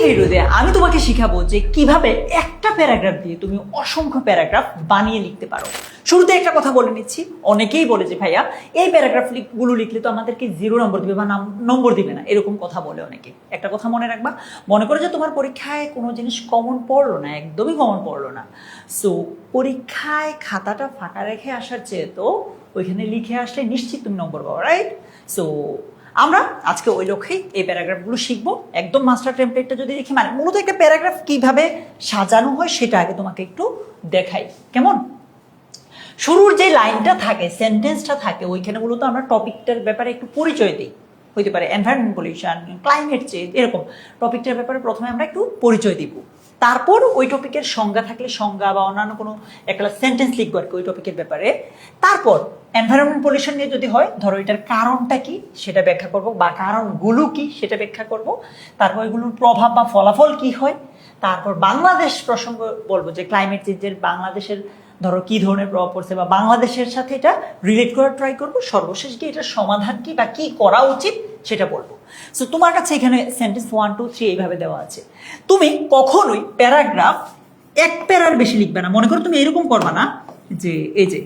ভিডিওতে আমি তোমাকে শিখাবো যে কিভাবে একটা প্যারাগ্রাফ দিয়ে তুমি অসংখ্য প্যারাগ্রাফ বানিয়ে লিখতে পারো। শুরুতে একটা কথা বলে নিচ্ছি, অনেকেই বলে যে ভাইয়া এই প্যারাগ্রাফ গুলো লিখলে তো আমাদেরকে 0 নম্বর দিবে বা নম্বর দিবে না, এরকম কথা বলে অনেকে। একটা কথা মনে রাখবা, মনে করো যে তোমার পরীক্ষায় কোনো জিনিস কমন পড়লো না, একদমই কমন পড়লো না, সো পরীক্ষায় খাতাটা ফাঁকা রেখে আসার চেয়ে তো ওইখানে লিখে আসলে নিশ্চিত তুমি নম্বর পাবো, রাইট? সো আমরা আজকে ওই লক্ষ্যেই এই প্যারাগ্রাফগুলো শিখবো। একদম মাস্টার টেমপ্লেটটা যদি দেখি, মানে মূলত একটা প্যারাগ্রাফ কিভাবে সাজানো হয় সেটা আগে তোমাকে একটু দেখাই, কেমন? শুরুর যে লাইনটা থাকে, সেন্টেন্সটা থাকে, ওইখানে মূলত আমরা টপিকটার ব্যাপারে একটু পরিচয় দিই। হইতে পারে এনভায়রনমেন্ট পলিউশন, ক্লাইমেট চেঞ্জ, এরকম টপিকটার ব্যাপারে প্রথমে আমরা একটু পরিচয় দিব। তারপর ওই টপিকের সংজ্ঞা থাকলে সংজ্ঞা বা অন্যান্য কোনো একটা সেন্টেন্স লিখবো আর কি ওই টপিকের ব্যাপারে। তারপর এনভায়রনমেন্ট পলিউশন নিয়ে যদি হয়, ধরো এটার কারণটা কি সেটা ব্যাখ্যা করব, বা কারণগুলো কি সেটা ব্যাখ্যা করব। তারপর এগুলোর প্রভাব বা ফলাফল কি হয়। তারপর বাংলাদেশ প্রসঙ্গ বলবো, যে ক্লাইমেট চেঞ্জের বাংলাদেশের ধরো কি ধরনের প্রভাব পড়ছে বা বাংলাদেশের সাথে এটা রিলেট করার ট্রাই করবো। সর্বশেষ গিয়ে এটার সমাধান কি বা কি করা উচিত সেটা বলবো। সো তোমার কাছে এখানে সেন্টেন্স 1 2 3 এইভাবে দেওয়া আছে। তুমি কখনোই প্যারাগ্রাফ এক প্যারার বেশি লিখবে না। মনে করো তুমি এরকম করবা না, যে এই যে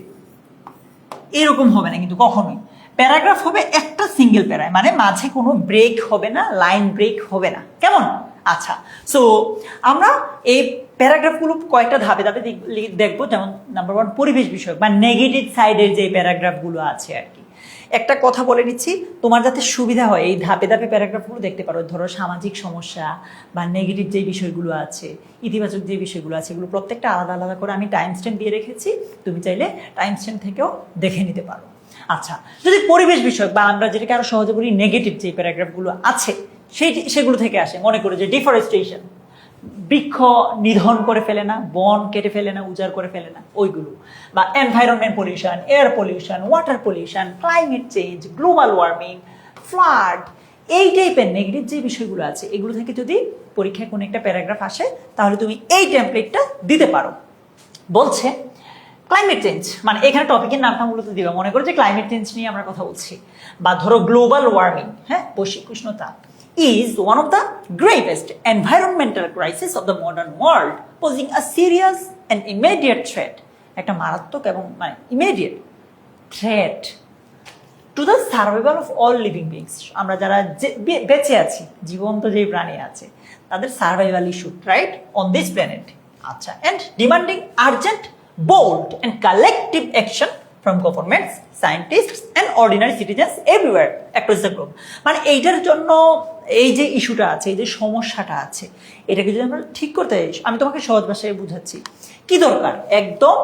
এরকম হবে না, কিন্তু কখনোই প্যারাগ্রাফ হবে একটা সিঙ্গেল প্যারায়, মানে মাঝে কোনো ব্রেক হবে না, লাইন ব্রেক হবে না, কেমন? আচ্ছা, সো আমরা এই প্যারাগ্রাফগুলো কয়েকটা ধাপে ধাপে দেখবো। যেমন নাম্বার 1 পরিবেশ বিষয়ক বা নেগেটিভ সাইডের যে প্যারাগ্রাফগুলো আছে আর কি। একটা কথা বলে নিচ্ছি, তোমার যাতে সুবিধা হয় এই ধাপে ধাপে প্যারাগ্রাফগুলো দেখতে পারো। ধরো সামাজিক সমস্যা বা নেগেটিভ যে বিষয়গুলো আছে, ইতিবাচক যে বিষয়গুলো আছে, এগুলো প্রত্যেকটা আলাদা আলাদা করে আমি টাইম স্ট্যাম্প দিয়ে রেখেছি, তুমি চাইলে টাইম স্ট্যাম্প থেকেও দেখে নিতে পারো। আচ্ছা, যদি পরিবেশ বিষয়ক বা আমরা যেটাকে আরো সহজে বলি নেগেটিভ যে প্যারাগ্রাফগুলো আছে সেগুলো থেকে আসে, মনে করো যে ডিফরেস্টেশন, বৃক্ষ নিধন করে ফেলে না, বন কেটে ফেলে না, উজাড় করে ফেলে না, ওইগুলো। বা environment pollution, air pollution, water pollution, climate change, global warming, flood, এই টাইপের নেগেটিভ যে বিষয়গুলো আছে, এগুলো থেকে যদি পরীক্ষায় কোনো একটা প্যারাগ্রাফ আসে তাহলে তুমি এই টেমপ্লেটটা দিতে পারো। বলছে ক্লাইমেট চেঞ্জ, মানে এখানে টপিকের নামটা মূলত দিবা। মনে করো যে ক্লাইমেট চেঞ্জ নিয়ে আমরা কথা বলছি, বা ধরো গ্লোবাল ওয়ার্মিং, হ্যাঁ, বৈশ্বিক উষ্ণতা is one of the gravest environmental crises of the modern world, posing a serious and immediate threat, একটা মারাত্মক এবং মানে immediate threat to the survival of all living beings, আমরা যারা বেঁচে আছি, জীবন্ত যে প্রাণী আছে তাদের survival issue, right, on this planet. আচ্ছা, and demanding urgent, bold and collective action from governments, scientists and ordinary citizens everywhere across the globe। মানে এইটার জন্য এই যে ইস্যুটা আছে, এই যে সমস্যাটা আছে, এটাকে যদি আমরা ঠিক করতে চাই, আমি তোমাকে সহজ ভাষায় বুঝাচ্ছি কি দরকার। একদম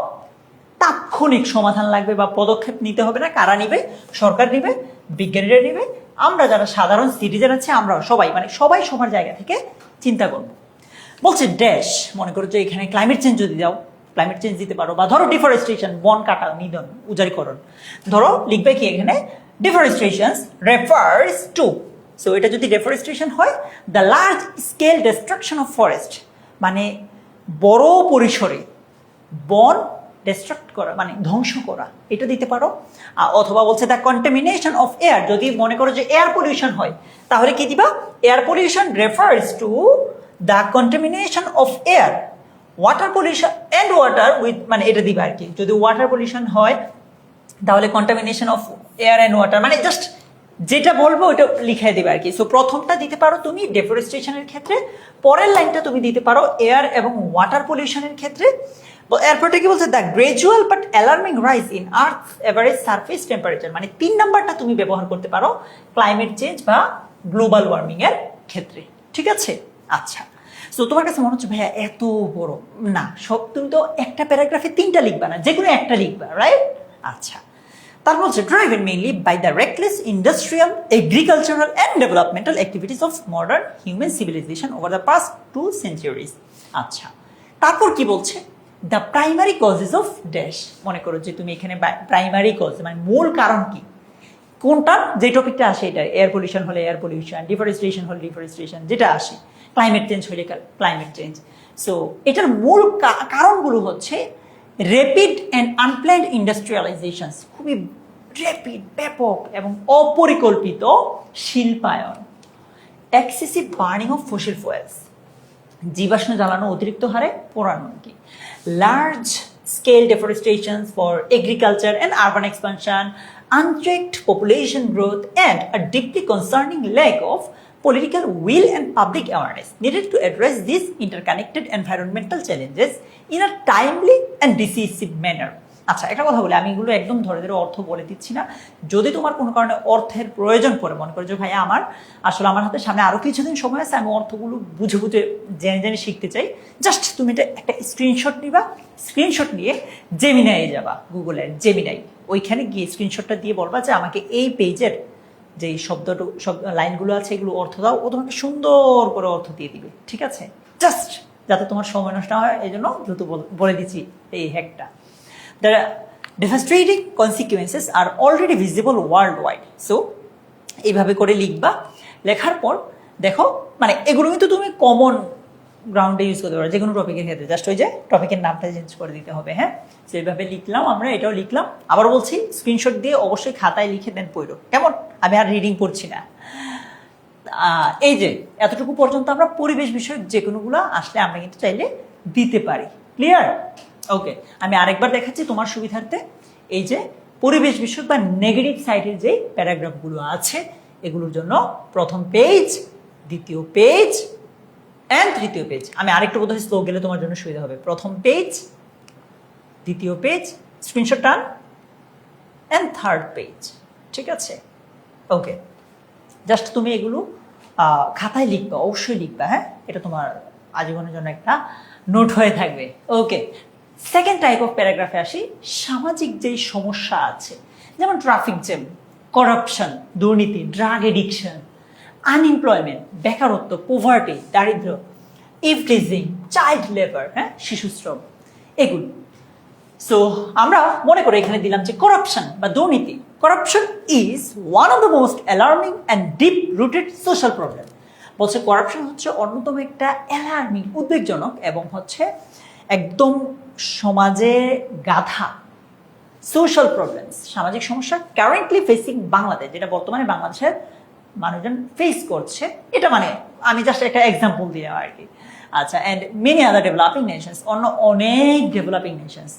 তাৎক্ষণিক সমাধান লাগবে বা পদক্ষেপ নিতে হবে না। কারা নিবে? সরকার নিবে, বিজ্ঞানীরা নিবে, আমরা যারা সাধারণ সিটিজেন আছে আমরা সবাই, মানে সবাই সবার জায়গা থেকে চিন্তা করবো। বলছে ড্যাশ, মনে করো যে এখানে ক্লাইমেট চেঞ্জ যদি দাও, ক্লাইমেট চেঞ্জ দিতে পারো, বা ধরো ডিফরেস্টেশন, বন কাটা, নিধন, উজাড়ীকরণ, ধরো লিখবে কি এখানে ডিফরেস্টেশন রেফার্স টু, সো এটা যদি ডিফরেস্টেশন হয়, the large scale destruction of forest, মানে বড় পরিসরে বন ডিস্ট্রাক্ট করা, মানে ধ্বংস করা, এটা দিতে পারো। অথবা বলছে দ্য কন্টামিনেশন অফ এয়ার, যদি মনে করো যে এয়ার পলিউশন হয় তাহলে কি দিবা? Air pollution refers to the contamination of air, water pollution and water with, মানে এটা দিবা আর কি। যদি ওয়াটার পলিউশন হয় তাহলে contamination of air and water, মানে জাস্ট যেটা বলবো ওটা লিখে দিবে আর কি। সো প্রথমটা দিতে পারো তুমি ডেফরেস্টেশনের ক্ষেত্রে, পরের লাইনটা তুমি দিতে পারো এয়ার এবং ওয়াটার পলিউশনের ক্ষেত্রে। এরপরটা কি বলছে? The gradual but alarming rise in earth average surface temperature, মানে 3 নাম্বারটা তুমি ব্যবহার করতে পারো ক্লাইমেট চেঞ্জ বা গ্লোবাল ওয়ার্মিং এর ক্ষেত্রে, ঠিক আছে? আচ্ছা, সো তোমার কাছে মনে হচ্ছে ভাইয়া এত বড় না, সব তুমি তো একটা প্যারাগ্রাফে 3টা লিখবা না, যে কোনো একটা লিখবা, রাইট? আচ্ছা, তারপর হচ্ছে driven mainly by the reckless industrial, agricultural and developmental activities of modern human civilisation over the past 2 centuries। আচ্ছা, তারপর কি বলছে? The primary causes of dash, মনে করো যে তুমি এখানে প্রাইমারি কজ মানে মূল কারণ কি, কোনটা, যে টপিকটা আসে এটা, এয়ার পলিউশন হলে এয়ার পলিউশন, ডিফরেস্টেশন হলে ডিফরেস্টেশন, যেটা আসে ক্লাইমেট চেঞ্জ হলে ক্লাইমেট চেঞ্জ। সো এটার মূল কারণগুলো হচ্ছে র্যাপিড অ্যান্ড আনপ্ল্যান্ড ইন্ডাস্ট্রিয়ালাইজেশন, খুবই র্যাপিড, ব্যাপক এবং অপরিকল্পিত শিল্পায়ন, excessive burning of fossil fuels, জীবাশ্ম জ্বালানো অতিরিক্ত হারে পোড়ানো কি, large scale deforestation for agriculture and urban expansion, unchecked population growth, and a deeply concerning lack of political will and public awareness needed to address these interconnected environmental challenges in a timely and decisive manner. আচ্ছা, একটা কথা বলি, আমি এগুলো একদম ধরে ধরে অর্থ বলে দিচ্ছি না। যদি তোমার কোনো কারণে অর্থের প্রয়োজন পড়ে, মনে করো যে ভাইয়া আমার আসলে আমার হাতে সামনে আরো কিছুদিন সময় আছে, আমি অর্থগুলো বুঝে বুঝে জেনে জেনে শিখতে চাই, জাস্ট তুমি এটা একটা স্ক্রিনশট নিবা, স্ক্রিনশট নিয়ে জেমিনাই যাবা, গুগলের জেমিনাই, ওইখানে গিয়ে স্ক্রিনশটটা দিয়ে বলবা যে আমাকে এই পেজের যে সব লাইনগুলো আছে এগুলো অর্থ দাও, ও তোমাকে সুন্দর করে অর্থ দিয়ে দিবে, ঠিক আছে? জাস্ট যাতে তোমার সময় নষ্ট হয় এই জন্য দ্রুত বলে দিচ্ছি এই হ্যাকটা। The devastating consequences are already visible worldwide. So, এইভাবে করে লিখবা, লেখার পর দেখো মানে এগুলো কিন্তু তুমি কমন গ্রাউন্ডে ইউজ করতে পারো যে কোনো টপিকের ক্ষেত্রে, জাস্ট ওই যে টপিকের নামটা চেঞ্জ করে দিতে হবে। হ্যাঁ, সেইভাবে লিখলাম আমরা, এটাও লিখলাম। আবার বলছি, স্ক্রিনশট দিয়ে অবশ্যই খাতায় লিখে দেন পড়ো, কেমন? আমি আর রিডিং করছি না। এই যে এতটুকু পর্যন্ত আমরা পরিবেশ বিষয়ক যে কোনোগুলো আসলে আমরা কিন্তু চাইলে দিতে পারি। ক্লিয়ার? ওকে, আমি আরেকবার দেখাচ্ছি তোমার সুবিধার্থে। এই যে পরিবেশ বিষয়ক বা নেগেটিভ সাইডের যে প্যারাগ্রাফগুলো আছে এগুলোর জন্য প্রথম পেজ, দ্বিতীয় পেজ অ্যান্ড তৃতীয় পেজ। আমি আরেকটু বোধহয় স্লো গেলে তোমার জন্য সুবিধা হবে। প্রথম পেজ, দ্বিতীয় পেজ, স্ক্রিনশট টান, অ্যান্ড থার্ড পেজ। ঠিক আছে? ওকে, জাস্ট তুমি এগুলো খাতায় লিখবা, অবশ্যই লিখবা। হ্যাঁ, এটা তোমার আজীবনের জন্য একটা নোট হয়ে থাকবে। ওকে, সেকেন্ড টাইপ অফ প্যারাগ্রাফে আসি। সামাজিক যেই সমস্যা আছে, যেমন ট্রাফিক জ্যাম, করাপশন, দুর্নীতি, ড্রাগ এডিকশন, আনএমপ্লয়মেন্ট, বেকারত্ব, পোভার্টি, দারিদ্র, ইভটিজিং, চাইল্ড লেবার, হ্যাঁ, শিশুশ্রম, এগুলো। সো আমরা মনে করে এখানে দিলাম যে করাপশন বা দুর্নীতি। Corruption is one of the most alarming and deep rooted social problem. বলছে করাপশন হচ্ছে অন্যতম একটা অ্যালার্মিং, উদ্বেগজনক এবং হচ্ছে একদম সমাজে গাধা সোশ্যাল প্রবলেমস, সামাজিক সমস্যা কারেন্টলি ফেসিং বাংলাদেশ, যেটা বর্তমানে বাংলাদেশের মানুষজন ফেস করছে। এটা মানে আমি জাস্ট একটা এক্সাম্পল দিলাম আর কি। আচ্ছা, and many other developing Nations, অন্য অনেক ডেভেলপিং নেশনস,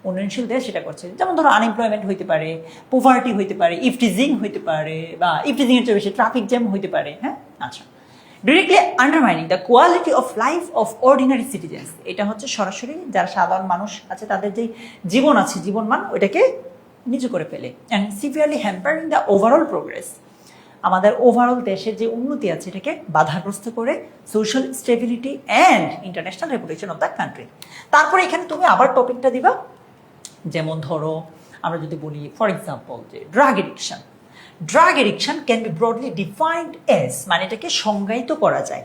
উন্নয়নশীল দেশ সেটা করছে। যেমন ধরো আনএমপ্লয়মেন্ট হইতে পারে, পোভার্টি হইতে পারে, ইফটিজিং হইতে পারে, বা ইফটিজিংয়ের চেয়ে বেশি ট্রাফিক জ্যাম হইতে পারে। হ্যাঁ, আচ্ছা, directly undermining the quality of life of ordinary citizens. এটা হচ্ছে সরাসরি যারা সাধারণ মানুষ আছে তাদের যে জীবন আছে, জীবনমান, ওইটাকে নিচু করে ফেলে। And severely hampering the overall progress, আমাদের ওভারঅল দেশের যে উন্নতি আছে এটাকে বাধাগ্রস্ত করে social stability and international reputation of the country. তারপরে এখানে তুমি আবার টপিকটা দিবা, যেমন ধরো আমরা যদি বলি ফর এক্সাম্পল যে drug addiction. Drug addiction can be broadly defined as, মানে এটাকে সংজ্ঞায়িত করা যায়।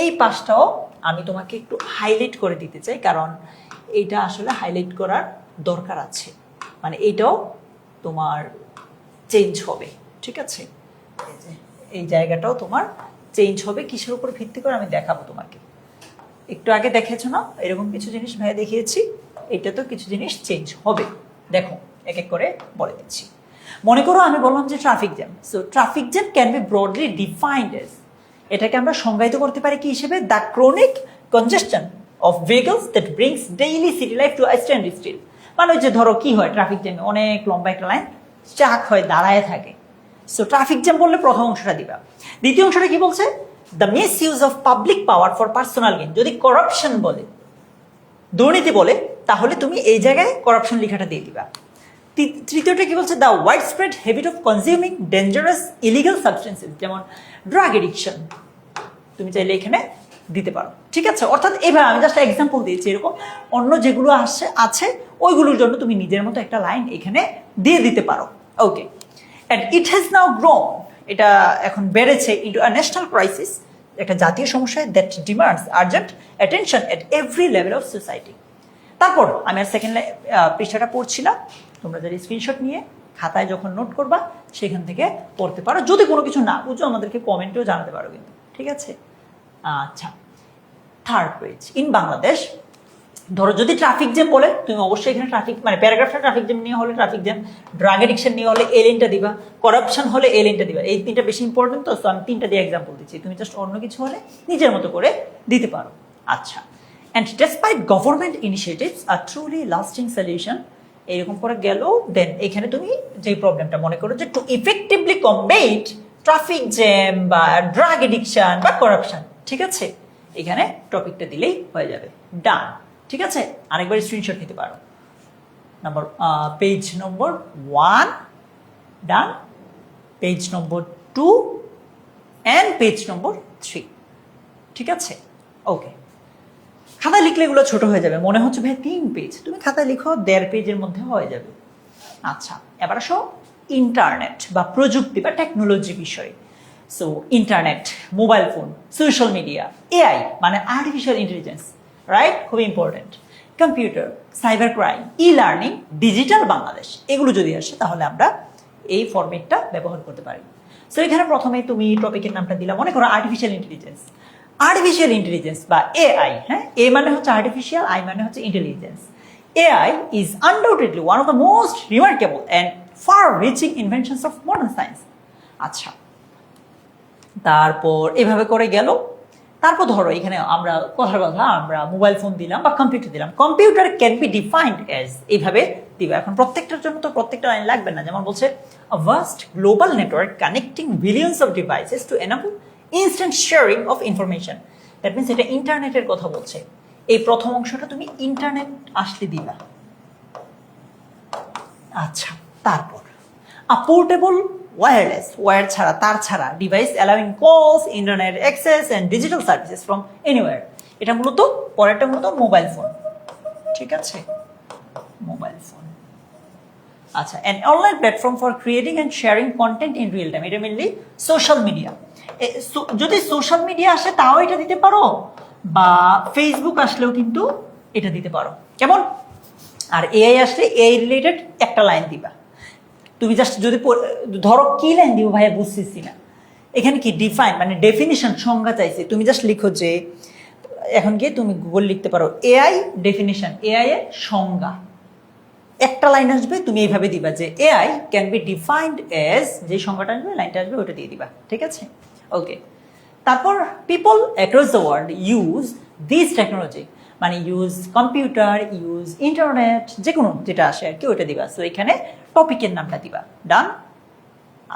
এই পাঁচটাও আমি তোমাকে একটু হাইলাইট করে দিতে চাই, কারণ এইটা আসলে হাইলাইট করার দরকার আছে, মানে এইটাও তোমার চেঞ্জ হবে। ঠিক আছে, এই জায়গাটাও তোমার চেঞ্জ হবে। কিসের উপর ভিত্তি করে আমি দেখাবো তোমাকে। একটু আগে দেখেছো না, এরকম কিছু জিনিস ভাইয়া দেখিয়েছি, এটা তো কিছু জিনিস চেঞ্জ হবে। দেখো এক এক করে বলে দিচ্ছি। মনে করো আমি বললাম যে traffic jam. So traffic jam can be broadly defined as, এটাকে আমরা সংজ্ঞায়িত করতে পারি কি হিসেবে? The chronic congestion of vehicles that brings daily city life to a standstill. মানে যে ধরো কি হয় ট্রাফিক জ্যামে, অনেক লম্বা একটা লাইন, চাক হয়, দাঁড়ায় থাকে। সো ট্রাফিক জ্যাম বললে প্রথম অংশটা দিবা। দ্বিতীয় অংশটা কি বলছে? The miss use of public power for personal gain. যদি করাপশন বলে, দুর্নীতি বলে, তাহলে তুমি এই জায়গায় করাপশন লেখাটা দিয়ে দিবা। তৃতীয়টা কি বলছে? The wide spread habit of consuming dangerous illegal substances, যেমন ড্রাগ এডিকশন, তুমি চাইলে এখানে দিতে পারো। ঠিক আছে, অর্থাৎ এবার আমি জাস্ট এক্সাম্পল দিয়েছি, এরকম অন্য যেগুলো আছে ওইগুলোর জন্য তুমি নিজের মতো একটা লাইন এখানে দিয়ে দিতে পারো। Okay, and it has now grown, এটা এখন বেড়েছে, ইন্টু আ ন্যাশনাল ক্রাইসিস, একটা জাতীয় সমস্যা that demands urgent attention at every level of society. তারপর আমি আর সেকেন্ড পৃষ্ঠাটা পড়ছিলাম, তোমরা যদি স্ক্রিনশট নিয়ে খাতায় যখন নোট করবা সেখান থেকে পড়তে পারো। যদি কোনো কিছু না বুঝো আমাদেরকে কমেন্টেও জানাতে পারো কিন্তু। ঠিক আছে, আচ্ছা, থার্ড পেজ। ইন বাংলাদেশ, ধরো যদি ট্রাফিক জ্যাম বলে, তুমি অবশ্যই এখানে ট্রাফিক মানে প্যারাগ্রাফটা ট্রাফিক জ্যাম নিয়ে হলে ট্রাফিক জ্যাম, ড্রাগ এডিকশন নিয়ে হলে এই লাইনটা দিবা, করাপশন হলে এই লাইনটা দিবা। এই তিনটা বেশি ইম্পর্টেন্ট, তো আমি তিনটা দিয়ে এক্সাম্পল দিচ্ছি, তুমি জাস্ট অন্য কিছু হলে নিজের মতো করে দিতে পারো। আচ্ছা, and despite government initiatives R truly lasting solution, এরকম করে গেল। দেন এখানে তুমি যে প্রবলেমটা মনে করো যে to effectively combat traffic jam বা ড্রাগ এডিকশন বা করাপশন, ঠিক আছে, এখানে টপিকটা দিলেই হয়ে যাবে, ডান। ঠিক আছে, আরেকবার স্ক্রিনশট নিতে পারো। Page number 1 done, page number 2 and page নম্বর 3। ঠিক আছে, ওকে। খাতায় লিখলে এগুলো ছোট হয়ে যাবে, মনে হচ্ছে ভাই 3 পেজ, তুমি খাতায় লিখো 1.5 পেজের মধ্যে হয়ে যাবে। আচ্ছা, এবার আসো ইন্টারনেট বা প্রযুক্তি বা টেকনোলজি বিষয়। So internet, mobile phone, social media, AI মানে আর্টিফিশিয়াল ইন্টেলিজেন্স, রাইট, খুবই important, computer, cyber crime, e learning, digital Bangladesh, এগুলো যদি আসে তাহলে আমরা এই ফরম্যাটটা ব্যবহার করতে পারি। সো এখানে প্রথমে তুমি টপিকের নামটা দিলাম, মনে করো আর্টিফিশিয়াল ইন্টেলিজেন্স। আর্টিফিশিয়াল ইন্টেলিজেন্স বা এআই, হ্যাঁ, এ মানে হচ্ছে আর্টিফিশিয়াল, আই মানে হচ্ছে intelligence. AI is undoubtedly one of the most remarkable and far-reaching inventions of modern science. আচ্ছা, তারপর এভাবে করে গেল। তারপর ধরো এখানে আমরা কথার কথা আমরা মোবাইল ফোন দিলাম বা কম্পিউটার দিলাম, computer can be defined as, এইভাবে দিবা। এখন প্রত্যেকটার জন্য তো প্রত্যেকটা লাইন লাগবে না, যেমন বলছে a vast global network connecting billions of devices to enable instant sharing of information. That means এটা ইন্টারনেটের কথা বলছে। এই প্রথম অংশটা তুমি ইন্টারনেট আসলে দিবা। আচ্ছা, তারপর পোর্টেবল ওয়্যারলেস, ওয়্যার ছাড়া, তার ছাড়া, ডিভাইস অ্যালাউইং কলস, internet access and digital services from anywhere. এটা মূলত পরেরটা মূলত মোবাইল ফোন। ঠিক আছে, মোবাইল ফোন। আচ্ছা, an online platform for creating and sharing contained in real time, এটা মেনলি সোশ্যাল মিডিয়া। যদি সোশ্যাল মিডিয়া আসে তাও এটা দিতে পারো, বা ফেসবুক আসলেও কিন্তু এটা দিতে পারো, কেমন। আর এআই আসলে এআই রিলেটেড একটা লাইন দিবা। তুমি জাস্ট যদি ধরো কি লাইন দিব ভাইয়া বুঝতেছি না, এখানে কি ডিফাইন মানে ডেফিনিশন, সংজ্ঞা চাইছে, তুমি জাস্ট লিখো যে, এখন গিয়ে তুমি গুগল লিখতে পারো এআই ডেফিনিশন, এআই এর সংজ্ঞা, একটা লাইন আসবে, তুমি এইভাবে দিবা যে AI can be defined as, যে সংজ্ঞাটা আসবে লাইনটা আসবে ওটা দিয়ে দিবা। ঠিক আছে, ওকে। তারপর people across the world use this technology, মানে ইউজ কম্পিউটার, ইউজ ইন্টারনেট, যে কোনো যেটা আসে আর কি ওইটা দিবা। সো এখানে টপিকের নামটা দিবা, ডান।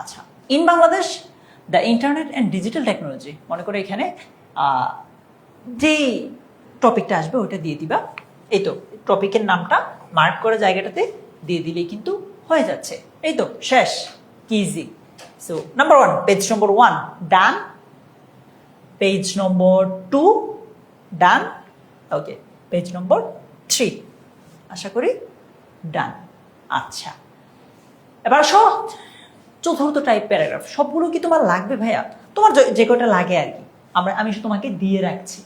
আচ্ছা, in Bangladesh the internet and digital technology, মনে করো এখানে যেই টপিকটা আসবে ওইটা দিয়ে দিবা। এই তো টপিকের নামটা মার্ক করে জায়গাটাতে দিয়ে দিলেই কিন্তু হয়ে যাচ্ছে। এই তো শেষ, কি ইজি। সো নাম্বার 1, পেজ নম্বর 1 ডান, পেজ নম্বর 2 ডান, ওকে, পেজ নম্বর 3 আশা করি ডান। আচ্ছা, এবার আসো চতুর্থ টাইপ প্যারাগ্রাফ। সবগুলো কি তোমার লাগবে ভাইয়া? তোমার যে কটা লাগে আর কি আমি তোমাকে দিয়ে রাখছি।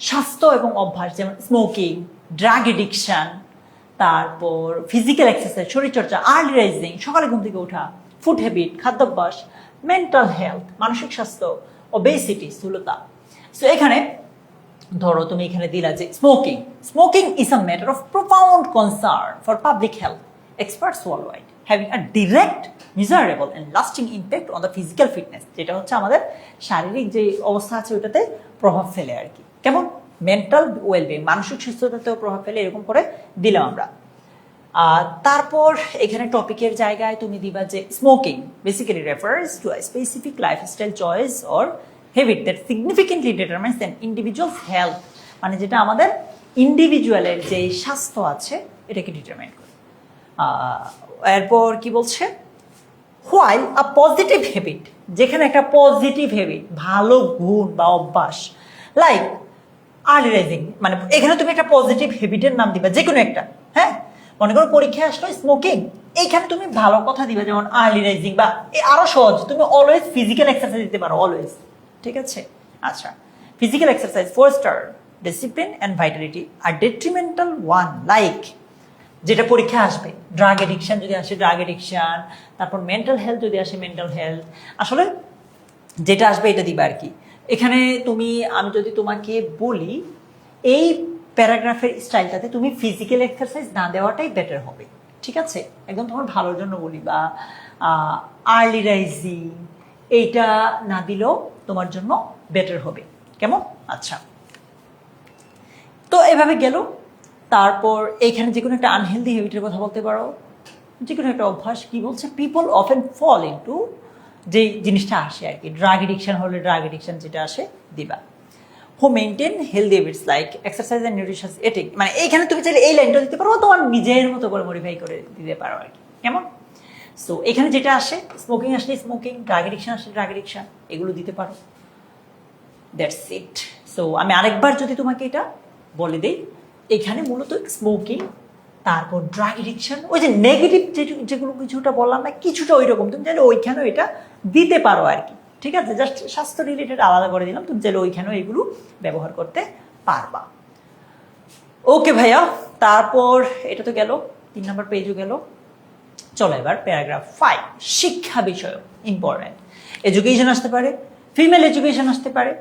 স্বাস্থ্য এবং অভ্যাস, যেমন স্মোকিং, ড্রাগ এডিকশন, তারপর ফিজিক্যাল এক্সারসাইজ, শরীরচর্চা, আর্লি রাইজিং, সকালে ঘুম থেকে ওঠা, ফুড হ্যাবিট, খাদ্যাভ্যাস, মেন্টাল হেলথ, মানসিক স্বাস্থ্য, ওবেসিটি, স্থূলতা। সো এখানে ধরো তুমি এখানে দিলা যে smoking, smoking is a matter of profound concern for public health, experts worldwide having a direct, miserable and lasting impact on the physical fitness, যেটা হচ্ছে আমাদের শারীরিক যে অবস্থা আছে ওটাতে প্রভাব ফেলে আর কি, কেমন। মেন্টাল ওয়েলবিং, মানসিক সুস্থতাতেও প্রভাব ফেলে, এরকম করে দিলাম আমরা। তারপর এখানে টপিকের জায়গায় তুমি দিবা যে smoking basically refers to a specific lifestyle choice or habit that significantly determines an individuals health, মানে যেটা আমাদের ইন্ডিভিজুয়ালের যে স্বাস্থ্য আছে এটাকে ডিটারমাইন করে। এরপর কি বলছে, হোয়াইল আ পজিটিভ হ্যাবিট, যেখানে একটা পজিটিভ হ্যাবিট, ভালো গুণ বা অভ্যাস, লাইক আর্লি রাইজিং, মানে এখানে তুমি একটা পজিটিভ হ্যাবিটের নাম দিবা, যে কোনো একটা। হ্যাঁ, মনে করো পরীক্ষায় আসলো স্মোকিং, এইখানে তুমি ভালো কথা দিবা, যেমন আর্লি রাইজিং, বা আরো সহজ তুমি অলওয়েজ ফিজিক্যাল এক্সারসাইজ দিতে পারো, অলওয়েজ। ঠিক আছে, আচ্ছা, physical exercise foster discipline and vitality, আর ডেট্রিমেন্টাল ওয়ান লাইক, যেটা পরীক্ষা আসবে, ড্রাগ এডিকশন যদি আসে ড্রাগ এডিকশন, তারপর মেন্টাল হেলথ যদি আসে মেন্টাল হেলথ, আসলে যেটা আসবে এটা দিবা আর কি। এখানে আমি যদি তোমাকে বলি এই প্যারাগ্রাফের স্টাইলটাতে তুমি ফিজিক্যাল এক্সারসাইজ না দেওয়াটাই বেটার হবে। ঠিক আছে, একদম তোমার ভালোর জন্য বলি, বা আর্লি রাইজিং এইটা না দিলেও তোমার জন্য বেটার হবে, কেমন। আচ্ছা, তো এভাবে গেল। তারপর এইখানে যে কোনো একটা আনহেলদি হ্যাবিটের কথা বলতে পারো, যে কোনো একটা অভ্যাস। কি বলছে, পিপল অফেন ফল ইনটু, যে জিনিসটা আসে আর কি, ড্রাগ এডিকশন হলে ড্রাগ এডিকশন যেটা আসে দিবা। Who maintain healthy habits like exercise and nutritious eating, মানে এইখানে তুমি চাইলে এই লাইনটা দিতে পারো, তোমার নিজের মতো করে মডিফাই করে দিতে পারো আর কি, কেমন? সো এখানে যেটা আসে, স্মোকিং আসলে স্মোকিং, ড্রাগ এডিকশন আসলে ড্রাগ এডিকশন, এগুলো দিতে পারো। That's it. সো আমি আরেকবার যদি তোমাকে এটা বলে দিই, এখানে মূলত স্মোকিং, তারপর ড্রাগ এডিকশন, ওই যে নেগেটিভ যেগুলো কিছুটা বললাম না, কিছুটা ওই রকম, তুমি চাইলে ওইখানেও এটা দিতে পারো আর কি, ঠিক আছে? জাস্ট স্বাস্থ্য রিলেটেড আলাদা করে দিলাম, তুমি চাইলে ওইখানেও এগুলো ব্যবহার করতে পারবা। ওকে ভাইয়া, তারপর এটা তো গেল, 3 নম্বর পেজও গেল। চলো এবার প্যারাগ্রাফ 5, শিক্ষা বিষয় ইম্পর্টেন্ট। এডুকেশন আসতে পারে, ফিমেল এডুকেশন আসতে পারে,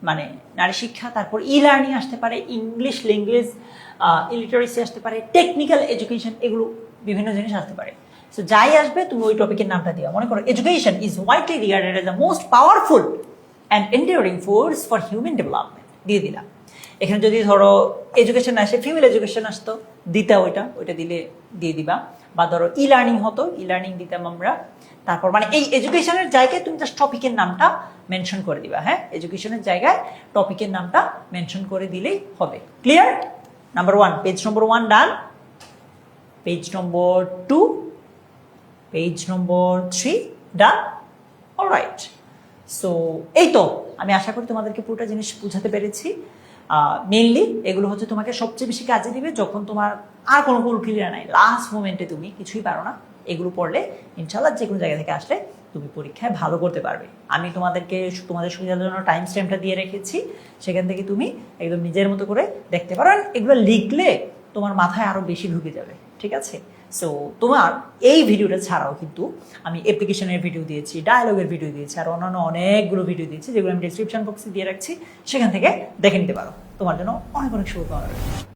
মানে নারী শিক্ষা, তারপর ই লার্নিং আসতে পারে, ইংলিশ ল্যাঙ্গুয়েজ ইলিটারেসি আসতে পারে, টেকনিক্যাল এডুকেশন, এগুলো বিভিন্ন জিনিস আসতে পারে। সো যাই আসবে তুমি ওই টপিকের নামটা দিও। মনে করো education is widely regarded as the most powerful and enduring force for human development, দিয়ে দিলাম। এখানে যদি ধরো এডুকেশন আসে, ফিমেল এডুকেশন আসতো, দিতা ওইটা দিলে দিয়ে দিবা। বা ধরো ই লার্নিং হতো, ই লার্নিং দিতাম আমরা। তারপর মানে এই এডুকেশনের জায়গায় তুমি জাস্ট টপিকের নামটা মেনশন করে দিবা। হ্যাঁ, এডুকেশনের জায়গায় টপিকের নামটা মেনশন করে দিলেই হবে। ক্লিয়ার? নাম্বার 1, পেজ নম্বর 1 ডান। পেজ নম্বর 2, পেজ নম্বর 3 ডান। অলরাইট। সো এই তো, আমি আশা করি তোমাদেরকে পুরোটা জিনিস বুঝাতে পেরেছি। মেইনলি এগুলো হচ্ছে তোমাকে সবচেয়ে বেশি কাজে দিবে যখন তোমার আর কোনো কুল ক্লিয়ার নাই, লাস্ট মোমেন্টে তুমি কিছুই পারো না। এগুলো পড়লে ইনশাল্লাহ যে কোনো জায়গা থেকে আসলে তুমি পরীক্ষায় ভালো করতে পারবে। আমি তোমাদের সুবিধার জন্য টাইম স্ট্যাম্পটা দিয়ে রেখেছি, সেখান থেকে তুমি একদম নিজের মতো করে দেখতে পারো। আর এগুলো লিখলে তোমার মাথায় আরও বেশি ঢুকে যাবে, ঠিক আছে? সো তোমার এই ভিডিওটা ছাড়াও কিন্তু আমি অ্যাপ্লিকেশনের ভিডিও দিয়েছি, ডায়ালগের ভিডিও দিয়েছি, আর অন্যান্য অনেকগুলো ভিডিও দিয়েছি, যেগুলো আমি ডিসক্রিপশন বক্সে দিয়ে রাখছি, সেখান থেকে দেখে নিতে পারো। তোমার জন্য অনেক অনেক শুভকামনা।